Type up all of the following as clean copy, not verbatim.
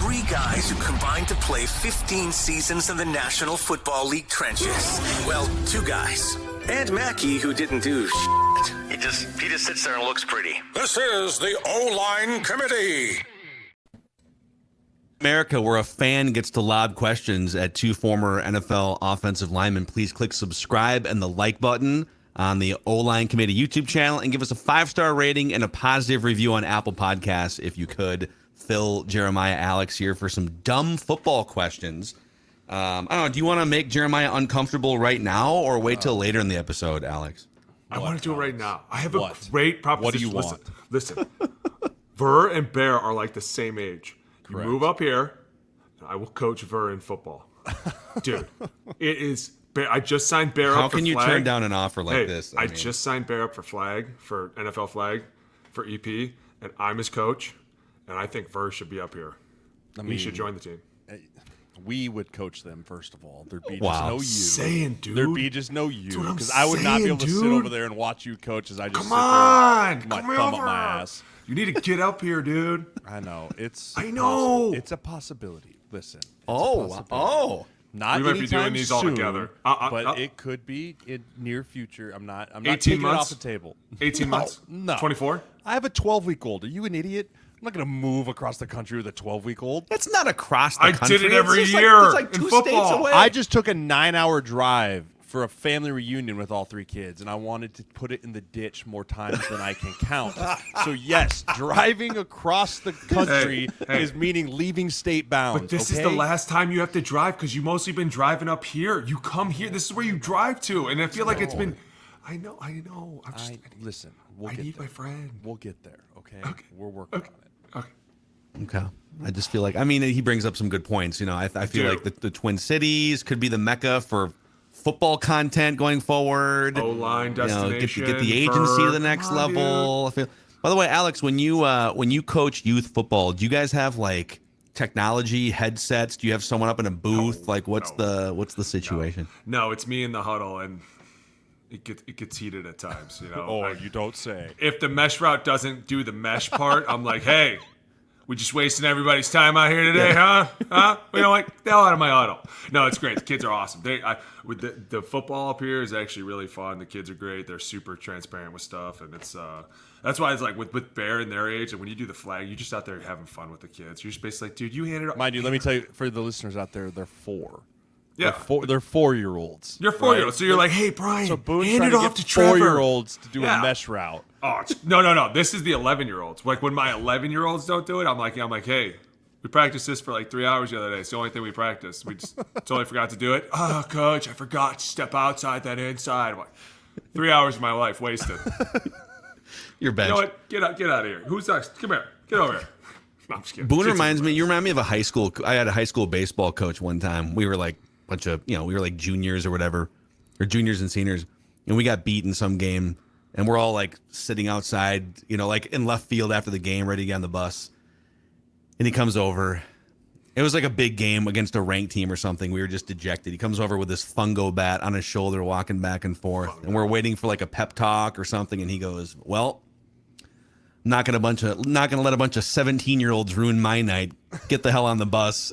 Three guys who combined to play 15 seasons in the National Football League trenches. Well, two guys. And Mackey, who didn't do shit. He just sits there and looks pretty. This is the O-Line Committee. America, where a fan gets to lob questions at two former NFL offensive linemen. Please click subscribe and the like button on the O-Line Committee YouTube channel and give us a 5-star rating and a positive review on Apple Podcasts if you could. Phil, Jeremiah, Alex here for some dumb football questions. I don't know. Do you want to make Jeremiah uncomfortable right now or wait till later in the episode, Alex? I want to do it right now. I have a great proposition. What do you want? Listen. Ver and Bear are like the same age. Correct. You move up here, and I will coach Ver in football. Dude, it is... I just signed Bear up for flag. How can you turn down an offer like this? I just signed Bear up for NFL flag, for EP, and I'm his coach, and I think Ver should be up here. He should join the team. We would coach them, first of all. There'd be Wow. just no you. Dude. There'd be just no you. Because I would not be able to sit over there and watch you coach as I just Come sit on! there with my Come thumb over. up my ass. You need to get up here, dude. I know. It's a possibility. Listen. Not We might be anytime doing these all soon, together. But it could be in near future. I'm not 18 taking it months? off the table. 18 months? No. 24? I have a 12-week-old. Are you an idiot? I'm not going to move across the country with a 12-week-old. It's not across the I country. did it every It's year it's like in 2 football. states away. I just took a 9-hour drive for a family reunion with all 3 kids, and I wanted to put it in the ditch more times than I can count. So, yes, driving across the country is meaning leaving state bounds. But this is the last time you have to drive because you've mostly been driving up here. You come here. This is where you drive to. And I feel like it's been... I know. Listen, I need my friend. We'll get there, okay? We're working on it. Okay. I just feel like, he brings up some good points. I feel like the Twin Cities could be the mecca for football content going forward. O-line destination. Get the agency to the next level. By the way, Alex, when you coach youth football, do you guys have like technology headsets? Do you have someone up in a booth? What's the situation? No, it's me in the huddle, and it gets heated at times. You don't say. If the mesh route doesn't do the mesh part, I'm like, hey, we just wasting everybody's time out here today, huh? You know what? Get the hell out of my huddle. No, it's great. The kids are awesome. With the football up here is actually really fun. The kids are great. They're super transparent with stuff, and it's that's why it's like with Bear and their age, and when you do the flag, you're just out there having fun with the kids. You're just basically like, dude, you handed it. Mind you, let me tell you, for the listeners out there, they're 4. Yeah. They're 4-year-olds. You're 4-year-olds, so you're like, hey, Brian, so Boone's hand trying it to off get to Trevor. 4-year-olds to do a mesh route. Oh, no. This is the 11-year-olds. Like when my 11-year-olds don't do it, I'm like, hey, we practiced this for like 3 hours the other day. It's the only thing we practiced. We just totally forgot to do it. Oh, coach, I forgot to step outside that inside. I'm like, 3 hours of my life wasted. You're benched. You know what? Get out of here. Who's next? Come here. Get over here. No, I'm just kidding. Boone reminds me. You remind me of a high school. I had a high school baseball coach one time. We were like bunch of, we were like juniors or whatever, or juniors and seniors, and we got beat in some game, and we're all like sitting outside, like in left field after the game, ready to get on the bus. And he comes over. It was like a big game against a ranked team or something. We were just dejected. He comes over with this fungo bat on his shoulder, walking back and forth, and we're waiting for like a pep talk or something. And he goes, "Well, I'm not gonna let a bunch of 17-year-olds ruin my night. Get the hell on the bus."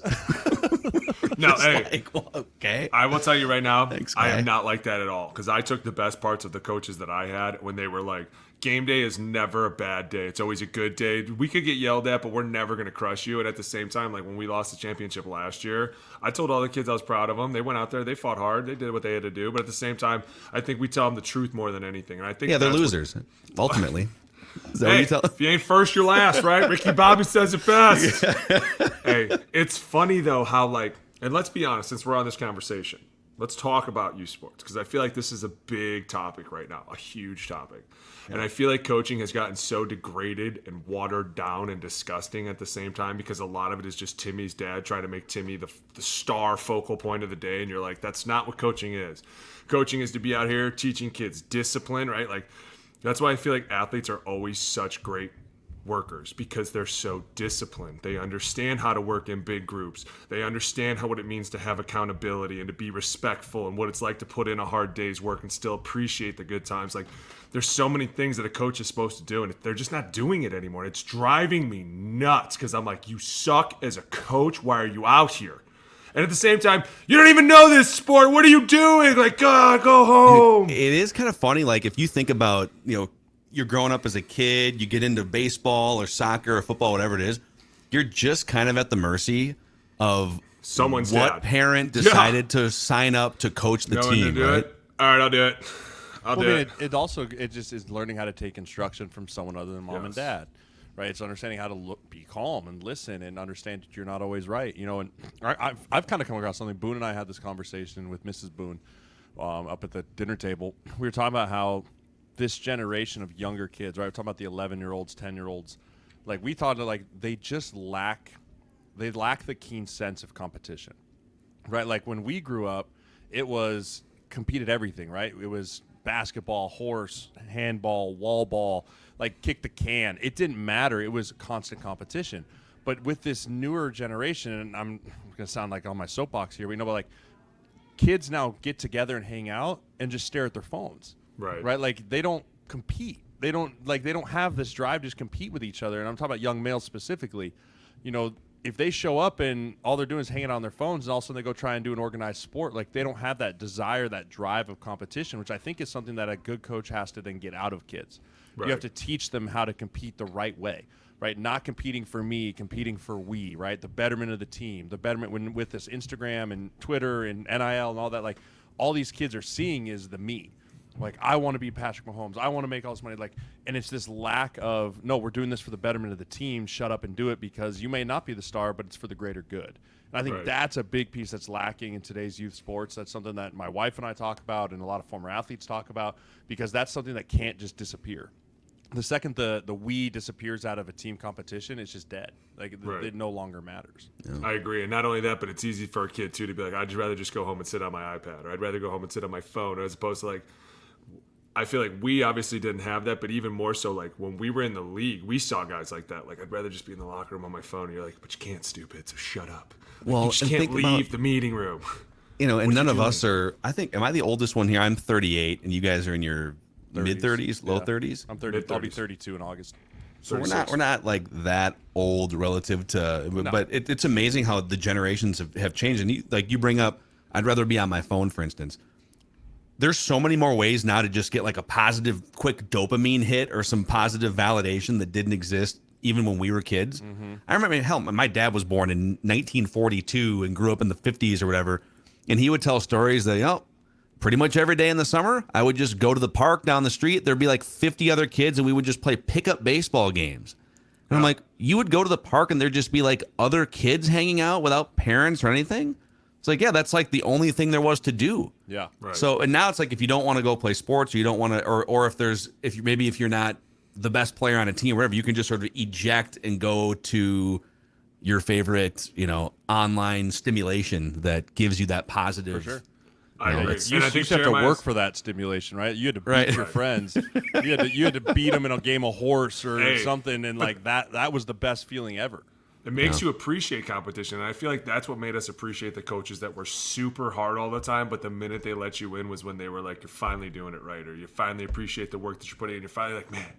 No, hey, okay. I will tell you right now, Thanks, I guy. am not like that at all. Because I took the best parts of the coaches that I had when they were like, game day is never a bad day. It's always a good day. We could get yelled at, but we're never going to crush you. And at the same time, like when we lost the championship last year, I told all the kids I was proud of them. They went out there, they fought hard, they did what they had to do. But at the same time, I think we tell them the truth more than anything. And I think They're losers, ultimately. Is that what Hey, you tell them? if you ain't first, you're last, right? Ricky Bobby says it best. Hey, it's funny though how like, and let's be honest, since we're on this conversation, let's talk about youth sports because I feel like this is a big topic right now, a huge topic. Yeah. And I feel like coaching has gotten so degraded and watered down and disgusting at the same time because a lot of it is just Timmy's dad trying to make Timmy the star focal point of the day. And you're like, that's not what coaching is. Coaching is to be out here teaching kids discipline, right? Like, that's why I feel like athletes are always such great workers because they're so disciplined. They understand how to work in big groups. They understand what it means to have accountability and to be respectful and what it's like to put in a hard day's work and still appreciate the good times. Like, there's so many things that a coach is supposed to do, and they're just not doing it anymore. It's driving me nuts because I'm like, you suck as a coach. Why are you out here? And at the same time, you don't even know this sport. What are you doing? Like, God, go home. It is kind of funny. Like, if you think about, you're growing up as a kid, you get into baseball or soccer or football, whatever it is, you're just kind of at the mercy of someone's what dad. parent decided to sign up to coach the team, right? It. All right, I'll do it. I'll do it. It just is learning how to take instruction from someone other than mom and dad. Right, it's understanding how to be calm and listen and understand that you're not always right. And I've kind of come across something. Boone and I had this conversation with Mrs. Boone up at the dinner table. We were talking about how this generation of younger kids, right? We're talking about the 11-year-olds, 10-year-olds. Like, we thought that, like, they lack the keen sense of competition, right? Like, when we grew up, it was competed everything, right? It was basketball, horse, handball, wall ball, like kick the can. It didn't matter. It was constant competition. But with this newer generation, and I'm going to sound like on my soapbox here, but like, kids now get together and hang out and just stare at their phones. Right? Like, they don't compete. They don't have this drive to just compete with each other. And I'm talking about young males specifically. If they show up and all they're doing is hanging out on their phones and all of a sudden they go try and do an organized sport, like, they don't have that desire, that drive of competition, which I think is something that a good coach has to then get out of kids. Right. You have to teach them how to compete the right way, right? Not competing for me, competing for we, right? The betterment of the team, the betterment with this Instagram and Twitter and NIL and all that, like, all these kids are seeing is the me. Like, I want to be Patrick Mahomes. I want to make all this money. Like, and it's this lack of, no, we're doing this for the betterment of the team. Shut up and do it because you may not be the star, but it's for the greater good. And I think that's a big piece that's lacking in today's youth sports. That's something that my wife and I talk about and a lot of former athletes talk about because that's something that can't just disappear. The second the we disappears out of a team competition, it's just dead. Like, it no longer matters. Yeah. I agree. And not only that, but it's easy for a kid, too, to be like, I'd rather just go home and sit on my iPad, or I'd rather go home and sit on my phone, as opposed to, like, I feel like we obviously didn't have that, but even more so, like, when we were in the league, we saw guys like that. Like, I'd rather just be in the locker room on my phone. And you're like, but you can't, stupid, so shut up. Like, well, you just can't leave the meeting room. And none of us are, I think, am I the oldest one here? I'm 38, and you guys are in your mid-30s, low 30s? I'm 30. I'll be 32 in August. So we're not like that old relative to, but it's amazing how the generations have changed. And you bring up, I'd rather be on my phone, for instance. There's so many more ways now to just get like a positive, quick dopamine hit or some positive validation that didn't exist even when we were kids. Mm-hmm. I remember, my dad was born in 1942 and grew up in the 50s or whatever, and he would tell stories that, pretty much every day in the summer, I would just go to the park down the street. There'd be like 50 other kids, and we would just play pickup baseball games. And I'm like, you would go to the park, and there'd just be like other kids hanging out without parents or anything? It's like, yeah, that's like the only thing there was to do. Yeah. Right. So, and now it's like, if you don't want to go play sports, or you don't want to, or if you're not the best player on a team or whatever, you can just sort of eject and go to your favorite, online stimulation that gives you that positive. For sure. I agree. You used to have to work for that stimulation, right? You had to beat your friends. You had to beat them in a game of horse or something, and like that was the best feeling ever. It makes you appreciate competition, and I feel like that's what made us appreciate the coaches that were super hard all the time, but the minute they let you in was when they were like, you're finally doing it right, or you finally appreciate the work that you're putting in. You're finally like, man,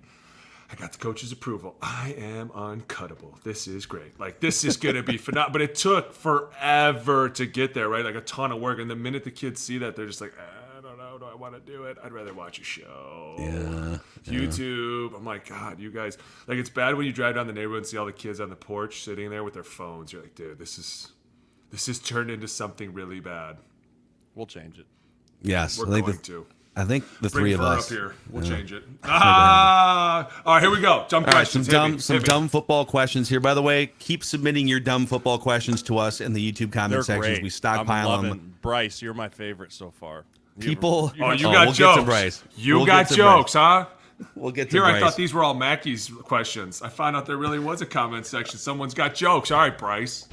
I got the coach's approval. I am uncuttable. This is great. Like, this is going to be phenomenal. But it took forever to get there, right? Like, a ton of work. And the minute the kids see that, they're just like, I don't know. Do I want to do it? I'd rather watch a show. Yeah. YouTube. I'm like, God, you guys. Like, it's bad when you drive down the neighborhood and see all the kids on the porch sitting there with their phones. You're like, dude, this is turned into something really bad. We'll change it. Yes. We're going to. I think the three of us. Up here. We'll change it. All right, here we go. Dumb questions. Some dumb football questions here. By the way, keep submitting your dumb football questions to us in the YouTube comment sections. Great. We stockpile them. Bryce, you're my favorite so far. You got jokes. Get to Bryce. You got jokes, huh? We'll get to Here, Bryce. I thought these were all Mackey's questions. I found out there really was a comment section. Someone's got jokes. All right, Bryce.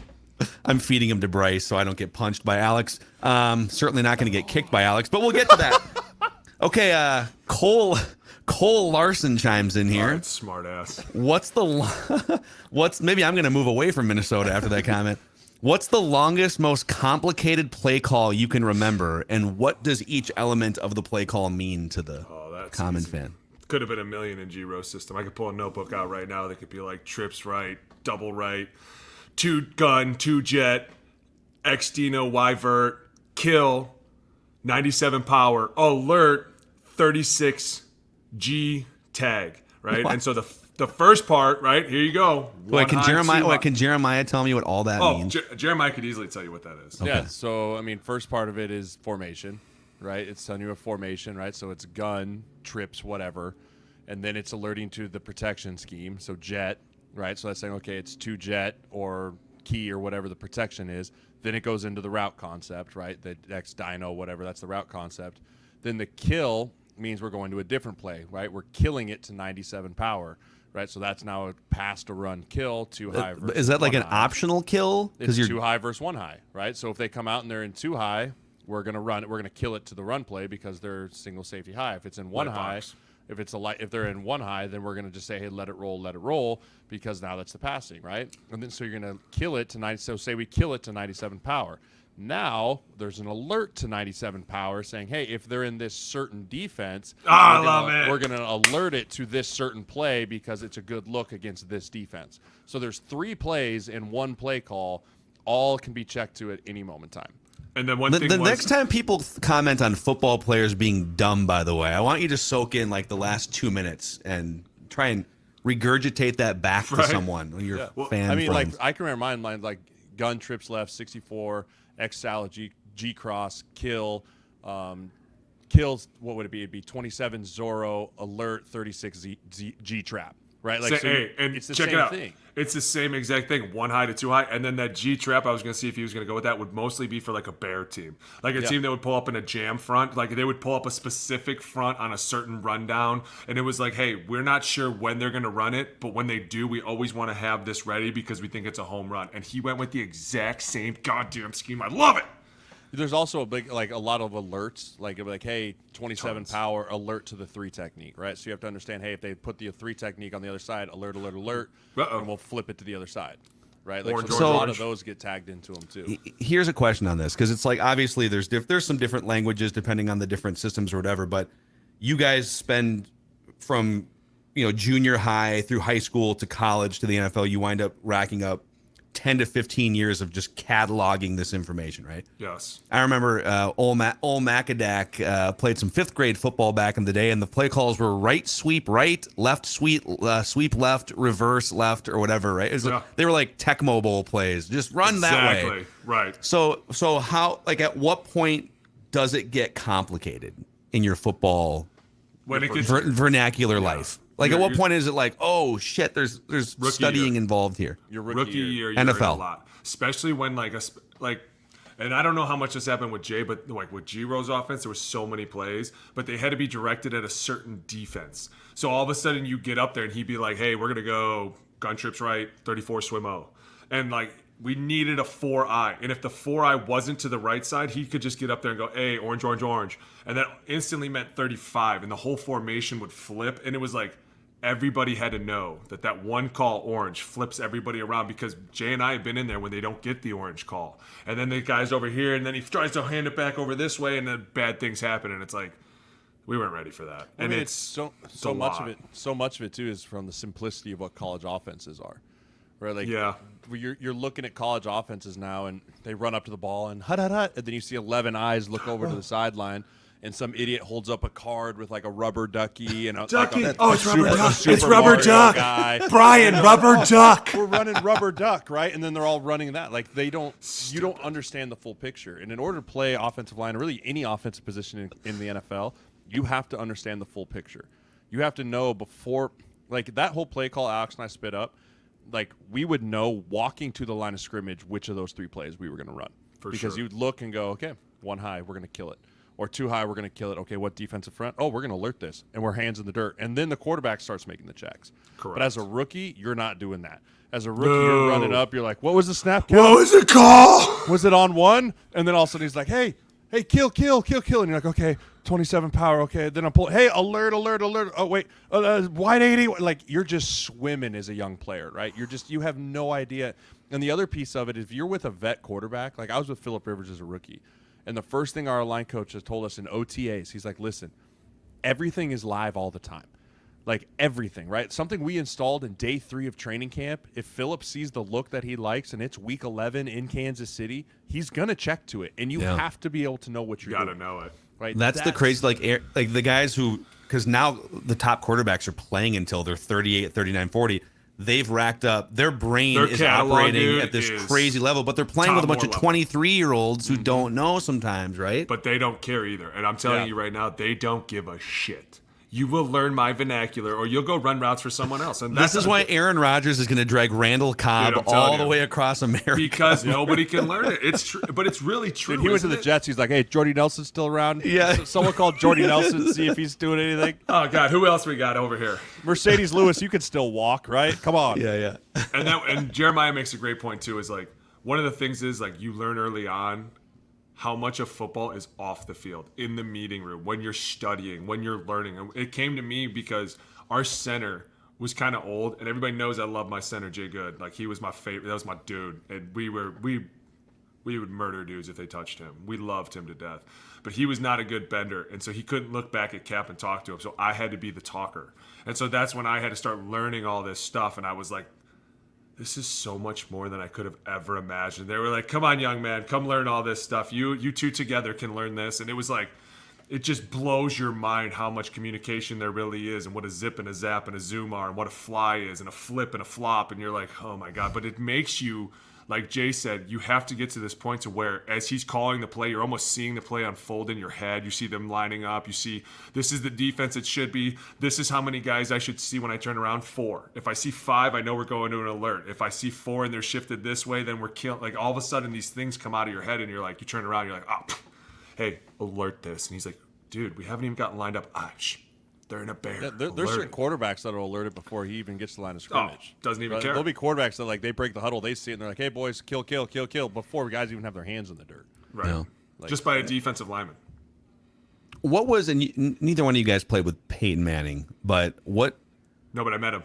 I'm feeding him to Bryce so I don't get punched by Alex. Certainly not going to get kicked by Alex, but we'll get to that. Okay, Cole Cole Larson chimes in here. Right, smart ass. What's maybe I'm going to move away from Minnesota after that comment. What's the longest, most complicated play call you can remember, and what does each element of the play call mean to the common fan? Could have been a million in G-Rose system. I could pull a notebook out right now that could be like trips right, double right, 2 gun, 2 jet, X Dino, Y vert, kill, 97 power, alert, 36 G tag, right? What? And so the first part, right, here you go. Can Jeremiah tell me what all that means? Jeremiah could easily tell you what that is. Okay. Yeah, so, I mean, first part of it is formation, right? It's telling you a formation, right? So it's gun, trips, whatever. And then it's alerting to the protection scheme. So jet, right? So that's saying, okay, it's 2 jet or key or whatever the protection is. Then it goes into the route concept, right? The X Dino, whatever, that's the route concept. Then the kill means we're going to a different play, right? We're killing it to 97 power, right? So that's now a pass to run kill, 2 high versus Is that like an 1 high. optional kill? It's 2 high versus 1 high, right? So if they come out and they're in 2 high, we're going to run it. We're going to kill it to the run play because they're single safety high. If it's in 1 high, box. if they're in 1 high, then we're going to just say, hey, let it roll, because now that's the passing, right? And then so you're going to kill it to 90. So say we kill it to 97 power. Now there's an alert to 97 power saying, hey, if they're in this certain defense, we're going to alert it to this certain play because it's a good look against this defense. So there's 3 plays in 1 play call. All can be checked to at any moment in time. And then next time people comment on football players being dumb, by the way, I want you to soak in like the last 2 minutes and try and regurgitate that back to someone when you're fan I mean, friends. like I can remember mine like gun trips left 64, X salad, G cross, kill, kills. What would it be? It'd be 27 Zorro, alert, 36 G trap. Right, like it's the same thing. It's the same exact thing. 1 high to 2 high, and then that G trap. I was going to see if he was going to go with that. Would mostly be for like a bear team, like a team that would pull up in a jam front. Like they would pull up a specific front on a certain rundown, and it was like, hey, we're not sure when they're going to run it, but when they do, we always want to have this ready because we think it's a home run. And he went with the exact same goddamn scheme. I love it. There's also a big, like a lot of alerts, like hey, 27 power, alert to the 3 technique, right? So you have to understand, hey, if they put the 3 technique on the other side, alert, and we'll flip it to the other side, right? Like so a lot of those get tagged into them too. Here's a question on this, because it's like obviously there's some different languages depending on the different systems or whatever, but you guys spend from junior high through high school to college to the NFL, you wind up racking up 10 to 15 years of just cataloging this information, right? Yes. I remember Ol Macadac played some 5th grade football back in the day, and the play calls were right sweep right, left sweep left, reverse left, or whatever, right? They were like Tecmo Bowl plays. Just run that way. Right. So how, like, at what point does it get complicated in your football vernacular life? Like, at what point is it like, oh shit, there's studying involved here? Your rookie year, NFL. in a lot, especially when and I don't know how much this happened with Jay, but like with G-Rose offense, there were so many plays, but they had to be directed at a certain defense. So all of a sudden you get up there and he'd be like, hey, we're gonna go gun trips right, 34 swim-o, and like we needed a 4-eye, and if the 4-eye wasn't to the right side, he could just get up there and go, hey, orange, orange, orange, and that instantly meant 35, and the whole formation would flip, and it was like everybody had to know that one call orange flips everybody around, because Jay and I have been in there when they don't get the orange call, and then the guy's over here, and then he tries to hand it back over this way, and then bad things happen, and it's like we weren't ready for that. And it's so much of it too is from the simplicity of what college offenses are. Right, like you're looking at college offenses now, and they run up to the ball and hut, and then you see 11 eyes look over to the sideline, and some idiot holds up a card with like a rubber ducky and it's rubber duck. It's rubber duck. Guy. Brian, rubber duck. We're running rubber duck, right? And then they're all running that. Like you don't understand the full picture. And in order to play offensive line, or really any offensive position in the NFL, you have to understand the full picture. You have to know before, like that whole play call Alex and I spit up. Like we would know walking to the line of scrimmage which of those 3 plays we were going to run, because you'd look and go, okay, 1 high, we're going to kill it, or 2 high, we're going to kill it. Okay, what defensive front? Oh, we're going to alert this, and we're hands in the dirt, and then the quarterback starts making the checks. Correct. But as a rookie, you're not doing that. As a rookie, you're running up. You're like, what was the snap count? What was the call? Was it on 1? And then all of a sudden he's like, hey, hey, kill, and you're like, okay, 27 power, okay. Then I'm pulling, hey, alert. Oh wait, wide 80. Like you're just swimming as a young player, right? You have no idea. And the other piece of it is if you're with a vet quarterback, like I was with Phillip Rivers as a rookie, and the first thing our line coach has told us in OTAs, he's like, listen, everything is live all the time. Like everything, right? Something we installed in day 3 of training camp. If Phillip sees the look that he likes and it's week 11 in Kansas City, he's going to check to it. And you have to be able to know what you're doing. You got to know it. Right? That's the crazy, like the guys who, because now the top quarterbacks are playing until they're 38, 39, 40. They've racked up, their brain is operating at this crazy level, but they're playing with a bunch of 23-year-olds who don't know sometimes, right? But they don't care either. And I'm telling you right now, they don't give a shit. You will learn my vernacular, or you'll go run routes for someone else. And this is why Aaron Rodgers is going to drag Randall Cobb all the way across America. Because nobody can learn it. It's true, but it's really true. Dude, he went to the Jets. He's like, hey, Jordy Nelson's still around? Yeah. Someone called Jordy Nelson to see if he's doing anything. Oh, God. Who else we got over here? Mercedes Lewis, you can still walk, right? Come on. Yeah. And Jeremiah makes a great point, too, is like, one of the things is, like, you learn early on how much of football is off the field, in the meeting room, when you're studying, when you're learning. And it came to me because our center was kind of old, and everybody knows I love my center, Jay Good. Like, he was my favorite. That was my dude. And we would murder dudes if they touched him. We loved him to death. But he was not a good bender, and so he couldn't look back at Cap and talk to him. So I had to be the talker. And so that's when I had to start learning all this stuff, and I was like, this is so much more than I could have ever imagined. They were like, come on, young man, come learn all this stuff. You two together can learn this. And it was like, it just blows your mind how much communication there really is, and what a zip and a zap and a zoom are, and what a fly is, and a flip and a flop. And you're like, oh my God. But it makes you, like Jay said, you have to get to this point to where as he's calling the play, you're almost seeing the play unfold in your head. You see them lining up. You see, this is the defense it should be. This is how many guys I should see when I turn around. 4. If I see 5, I know we're going to an alert. If I see 4 and they're shifted this way, then we're killing. Like, all of a sudden these things come out of your head, and you're like, you turn around, you're like, oh, hey, alert this. And he's like, dude, we haven't even gotten lined up. They're in a bear. Yeah, there's certain quarterbacks that are alerted before he even gets to the line of scrimmage. Doesn't even care. There'll be quarterbacks that, like, they break the huddle, they see it, and they're like, hey, boys, kill, before guys even have their hands in the dirt. Right. Yeah. Like, just by a defensive lineman. What was, and neither one of you guys played with Peyton Manning, but what? No, but I met him.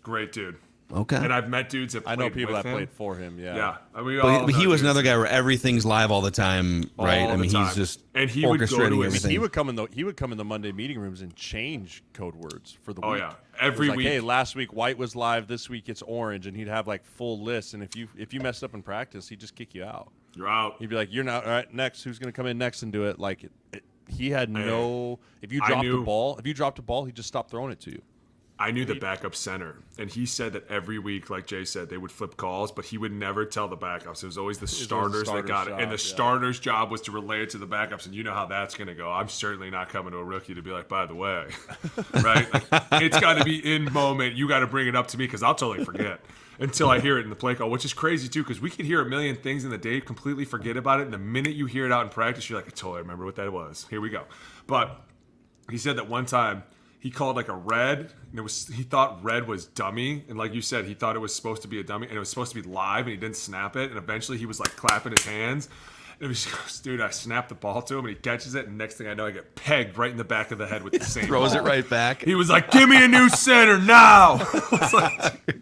Great dude. Okay. And I've met dudes that played I know people with that him. played for him, yeah. Yeah. But he was another guy where everything's live all the time, right? All the time. He's just And he would go to orchestrating his- everything. He would come in the Monday meeting rooms and change code words for the week. Oh, yeah. Every It was like, week. hey, last week white was live, this week it's orange, and he'd have like full lists. And if you messed up in practice, he'd just kick you out. You're out. He'd be like, you're not all right. Next, who's going to come in next and do it? Like he had no. If you dropped a ball, he just stopped throwing it to you. I knew the backup center, and he said that every week, like Jay said, they would flip calls, but he would never tell the backups. It was always the starters that got it. And the starters' job was to relay it to the backups, and you know how that's going to go. I'm certainly not coming to a rookie to be like, by the way, right? Like, it's got to be in moment. You got to bring it up to me because I'll totally forget until I hear it in the play call, which is crazy, too, because we could hear a million things in the day, completely forget about it, and the minute you hear it out in practice, you're like, I totally remember what that was. Here we go. But he said that one time, he called like a red, and he thought red was dummy, and like you said, he thought it was supposed to be a dummy, and it was supposed to be live, and he didn't snap it, and eventually he was like clapping his hands, and he goes, dude, I snapped the ball to him, and he catches it, and next thing I know, I get pegged right in the back of the head with the same Throws ball. it right back. He was like, give me a new center now. I was like,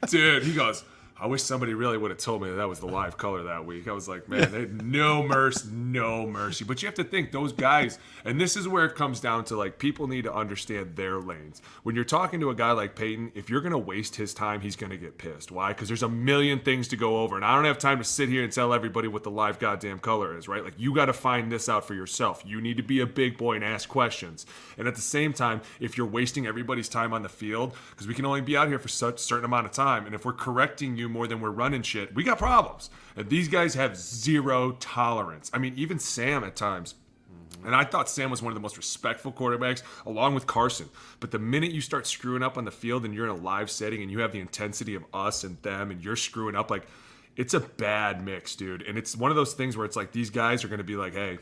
dude, he goes, I wish somebody really would have told me that was the live color that week. I was like, man, they had no mercy. But you have to think those guys, and this is where it comes down to, like, people need to understand their lanes. When you're talking to a guy like Peyton, if you're going to waste his time, he's going to get pissed. Why? Because there's a million things to go over, and I don't have time to sit here and tell everybody what the live goddamn color is, right? Like, you got to find this out for yourself. You need to be a big boy and ask questions. And at the same time, if you're wasting everybody's time on the field, because we can only be out here for such a certain amount of time, and if we're correcting you more than we're running shit, we got problems. And these guys have zero tolerance. I mean, even Sam at times. And I thought Sam was one of the most respectful quarterbacks, along with Carson. But the minute you start screwing up on the field and you're in a live setting and you have the intensity of us and them and you're screwing up, like, it's a bad mix, dude. And it's one of those things where it's like these guys are going to be like, hey,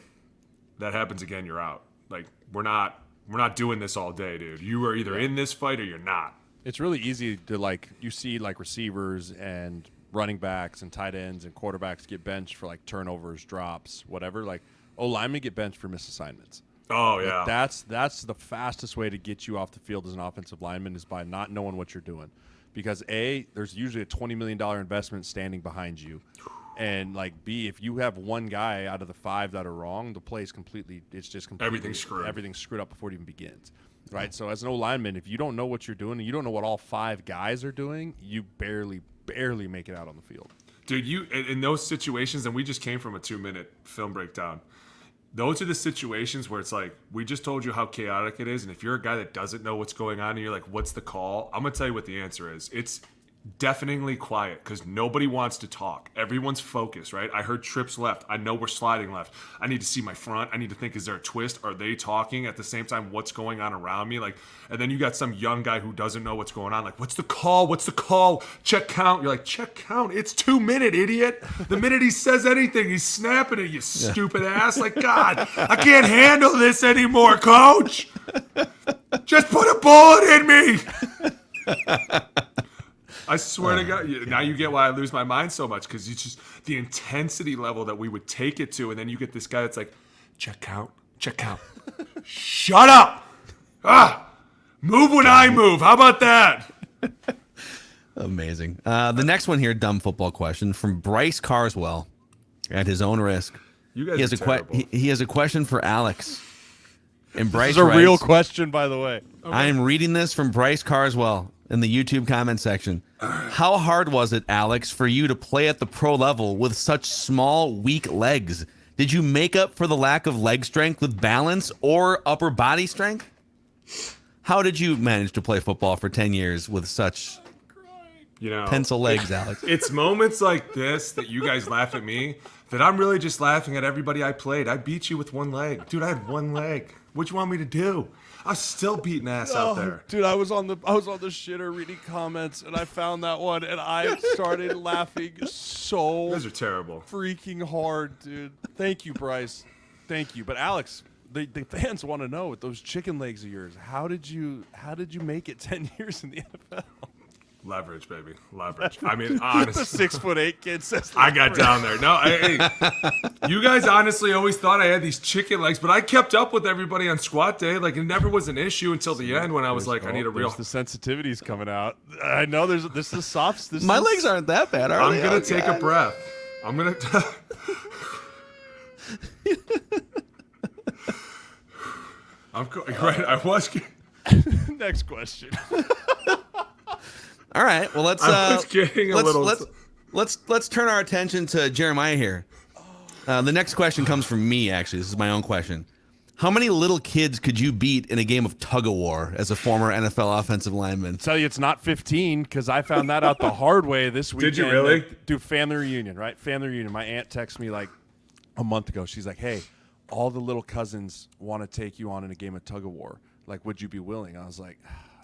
that happens again, you're out. Like, we're not doing this all day, dude. You are either in this fight or you're not. It's really easy to, like, you see, like, receivers and running backs and tight ends and quarterbacks get benched for, like, turnovers, drops, whatever. Like, O-linemen get benched for misassignments. Oh, yeah. That's the fastest way to get you off the field as an offensive lineman is by not knowing what you're doing. Because A, there's usually a $20 million investment standing behind you. And, like, B, if you have one guy out of the 5 that are wrong, the play is completely everything's screwed. Everything's screwed up before it even begins. Right? So as an O-lineman, if you don't know what you're doing and you don't know what all 5 guys are doing, you barely make it out on the field. Dude, you in those situations, and we just came from a 2-minute film breakdown. Those are the situations where it's like, we just told you how chaotic it is, and if you're a guy that doesn't know what's going on and you're like, what's the call? I'm going to tell you what the answer is. It's deafeningly quiet because nobody wants to talk. Everyone's focused, right? I heard trips left. I know we're sliding left. I need to see my front. I need to think, is there a twist? Are they talking at the same time? What's going on around me? Like, and then you got some young guy who doesn't know what's going on. Like, what's the call? What's the call? Check count. You're like, check count. It's 2 minute, idiot. The minute he says anything, he's snapping at you, stupid ass. Like, God, I can't handle this anymore, coach. Just put a bullet in me. I swear to God, now you get why I lose my mind so much, because it's just the intensity level that we would take it to, and then you get this guy that's like, check count. Shut up! Move when I move. How about that? Amazing. The next one here, dumb football question from Bryce Carswell, at his own risk. You guys are terrible. He has a question for Alex. And Bryce This is a writes, real question, by the way. Okay. I am reading this from Bryce Carswell in the YouTube comment section. How hard was it, Alex, for you to play at the pro level with such small, weak legs? Did you make up for the lack of leg strength with balance or upper body strength? How did you manage to play football for 10 years with such pencil legs, Alex? It's moments like this that you guys laugh at me that I'm really just laughing at everybody I played. I beat you with one leg. Dude, I had one leg. What you want me to do? I was still beating ass out there. Dude, I was on the shitter reading comments, and I found that one, and I started laughing so You guys are terrible. freaking hard, dude. Thank you, Bryce. Thank you. But Alex, the fans want to know, with those chicken legs of yours, how did you make it 10 years in the NFL? Leverage, baby. Leverage. I mean, honestly. The 6'8" kid says I got down there. No, hey, you guys honestly always thought I had these chicken legs, but I kept up with everybody on squat day. Like, it never was an issue until the end when I was like, I need a real. The sensitivity's coming out. I know this is soft. My legs aren't that bad, are they? I'm going to take a breath. I'm going to. Right. I was. Next question. All right. Well, let's turn our attention to Jeremiah here. The next question comes from me. Actually, this is my own question. How many little kids could you beat in a game of tug-o-war as a former NFL offensive lineman? Tell you it's not 15 because I found that out the hard way this weekend. Did you really? Do family reunion, right? Family reunion. My aunt texted me like a month ago. She's like, "Hey, all the little cousins want to take you on in a game of tug-o-war. Like, would you be willing?" I was like,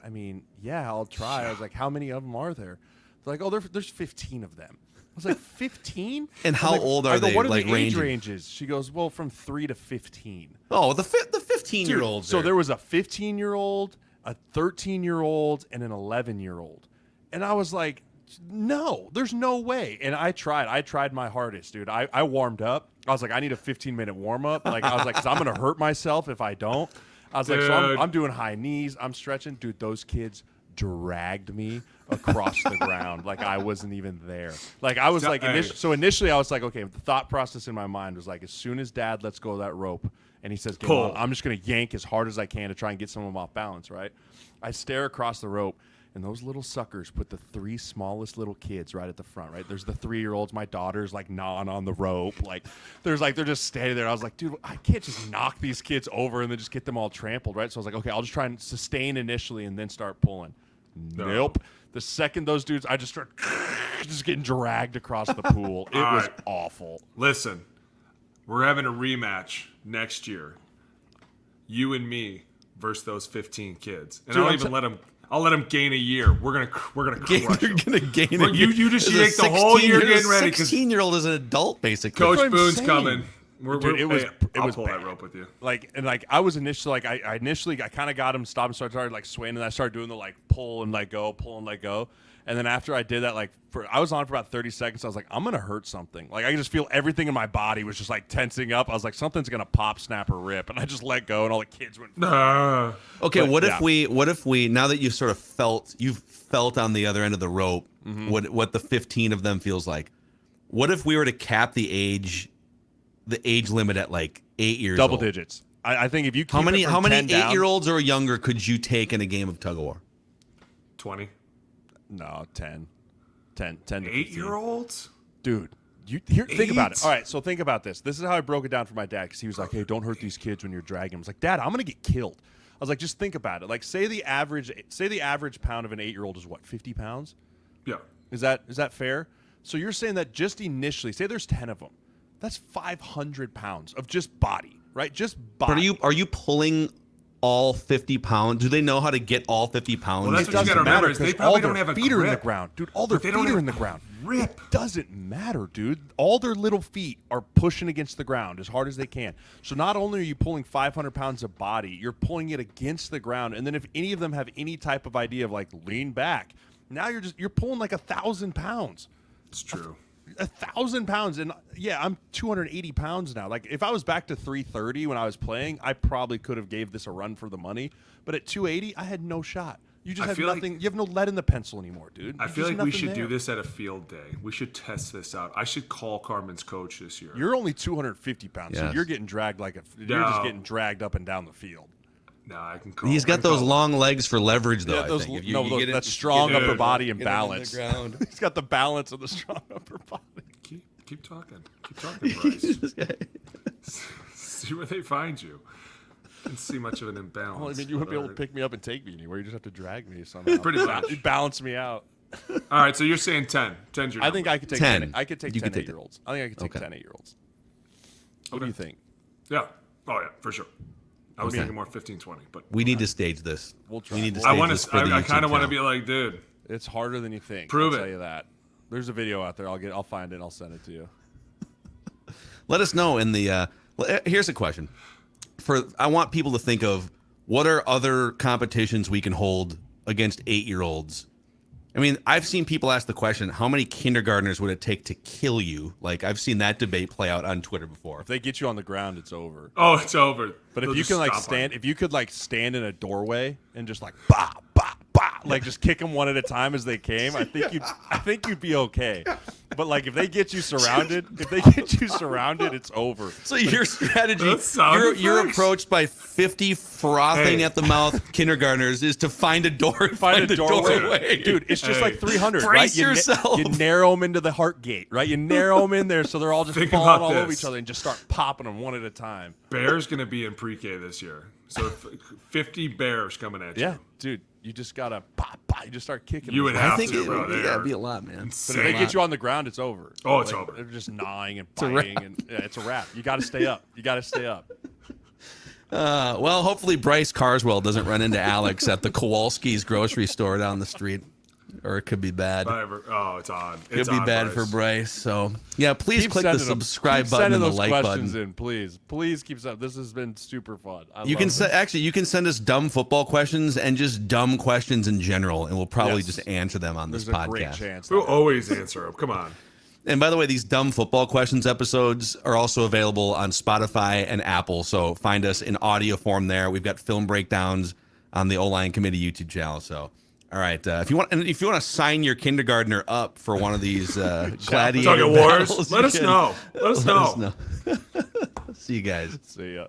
I mean, yeah, I'll try. I was like, how many of them are there? They're like, oh, there's 15 of them. I was like, 15? And how old are they? What are like the age ranging? ranges? She goes, well, from 3 to 15. Oh, the 15-year-olds. So there was a 15-year-old, a 13-year-old, and an 11-year-old. And I was like, no, there's no way. And I tried my hardest, dude. I warmed up. I was like, I need a 15-minute warm-up. Like, I was like, because I'm going to hurt myself if I don't. I was like, so I'm doing high knees. I'm stretching. Dude, those kids dragged me across the ground like I wasn't even there. Like, I was like, initially I was like, okay, the thought process in my mind was like, as soon as Dad lets go of that rope and he says, get on, I'm just going to yank as hard as I can to try and get some of them off balance, right? I stare across the rope. And those little suckers put the 3 smallest little kids right at the front, right? There's the 3-year-olds. My daughter's like gnawing on the rope. Like, they're just standing there. I was like, dude, I can't just knock these kids over and then just get them all trampled, right? So I was like, okay, I'll just try and sustain initially and then start pulling. No. Nope. The second those dudes, I just start just getting dragged across the pool. It was awful. Listen, we're having a rematch next year. You and me versus those 15 kids. And dude, I'll let him gain a year. We're gonna crush him. You're gonna gain a year. You just yank the whole year getting ready. 16-year-old is an adult, basically. Coach Boone's coming. I'll pull that rope with you. I was initially I kind of got him stopped and started like swaying, and I started doing the like pull and let go, And then after I did that, like I was on for about 30 seconds. I was like, I'm gonna hurt something. Like I could just feel everything in my body was just like tensing up. I was like, something's gonna pop, snap, or rip, and I just let go, and all the kids went. Okay, what if we now that you've sort of felt on the other end of the rope, what the 15 of them feels like? What if we were to cap the age limit at like 8 years Double old? digits. I think if you keep how many 8-year-olds or younger could you take in a game of tug-o-war? 20. No, 10 to 8-year-olds? Dude, think about it. All right, so think about this. This is how I broke it down for my dad, because he was like, hey, don't hurt these kids when you're dragging them. I was like, Dad, I'm going to get killed. I was like, just think about it. Like, say the average pound of an 8-year-old is what, 50 pounds? Yeah. Is that fair? So you're saying that just initially, say there's 10 of them. That's 500 pounds of just body, right? Just body. But are you pulling all 50 pounds? Do they know how to get all 50 pounds? Well, that's what you got to remember is they probably don't have a feet are grip. in the ground. Dude, all their feet are in the ground. Grip. It doesn't matter, dude. All their little feet are pushing against the ground as hard as they can. So not only are you pulling 500 pounds of body, you're pulling it against the ground. And then if any of them have any type of idea of like lean back, now you're pulling like 1,000 pounds. It's true. 1,000 pounds, and yeah, I'm 280 pounds now. Like if I was back to 330 when I was playing, I probably could have gave this a run for the money. But at 280, I had no shot. You just have nothing. You have no lead in the pencil anymore, dude. I feel like we should do this at a field day. We should test this out. I should call Carmen's coach this year. You're only 250 pounds, so you're getting dragged you're just getting dragged up and down the field. No, I can call. He's got those long legs for leverage, though. I think. That strong upper body and get balance. He's got the balance of the strong upper body. Keep talking. Keep talking, Bryce. See where they find you. Didn't see much of an imbalance. Well, I mean, you wouldn't be able to pick me up and take me anywhere. You just have to drag me somehow. Pretty much. You balance me out. All right, so you're saying 10. 10's your number. I think I could take 10. I could take 10 8-year-olds. I think I could take 10 8-year-olds. What do you think? Yeah. Oh, yeah, for sure. I was thinking more 15, 20. But we need to stage this. We'll try. We need to stage this for the I kind of want to YouTube be like, dude. It's harder than you think. Prove I'll it. tell you that. There's a video out there. I'll find it and I'll send it to you. Let us know in the. Here's a question. I want people to think of what are other competitions we can hold against 8-year-olds. I mean, I've seen people ask the question, how many kindergartners would it take to kill you? Like, I've seen that debate play out on Twitter before. If they get you on the ground, it's over. Oh, it's over. But if you could stand in a doorway and just like bah bah bah, like just kick them one at a time as they came, I think you'd be okay. But like if they get you surrounded, it's over. So your strategy, you're approached by 50 frothing at the mouth kindergartners is to find a doorway. Dude, it's just like 300, Brace right? yourself. You narrow them into the heart gate, right? You narrow them in there so they're all just falling all over each other and just start popping them one at a time. Bear's going to be in pre-K this year. So 50 bears coming at you. Yeah, dude. You just gotta pop. You just start kicking. You would them. have I think to, bro. It'd be a lot, man. But if they get you on the ground, it's over. Oh, it's over. They're just gnawing and biting, and it's a wrap. You got to stay up. Well, hopefully Bryce Carswell doesn't run into Alex at the Kowalski's grocery store down the street. Or it could be bad. Oh, it's on. Could be bad for Bryce. So, yeah, please click the subscribe button and the like button. In, please keep sending. This has been super fun. You can send us dumb football questions and just dumb questions in general, and we'll probably just answer them on this podcast. There's a great chance. We'll always answer them. Come on. And by the way, these dumb football questions episodes are also available on Spotify and Apple. So find us in audio form there. We've got film breakdowns on the O-Line Committee YouTube channel. So. All right. If you want to sign your kindergartner up for one of these gladiator wars, battles, let us know. Let us know. See you guys. See ya.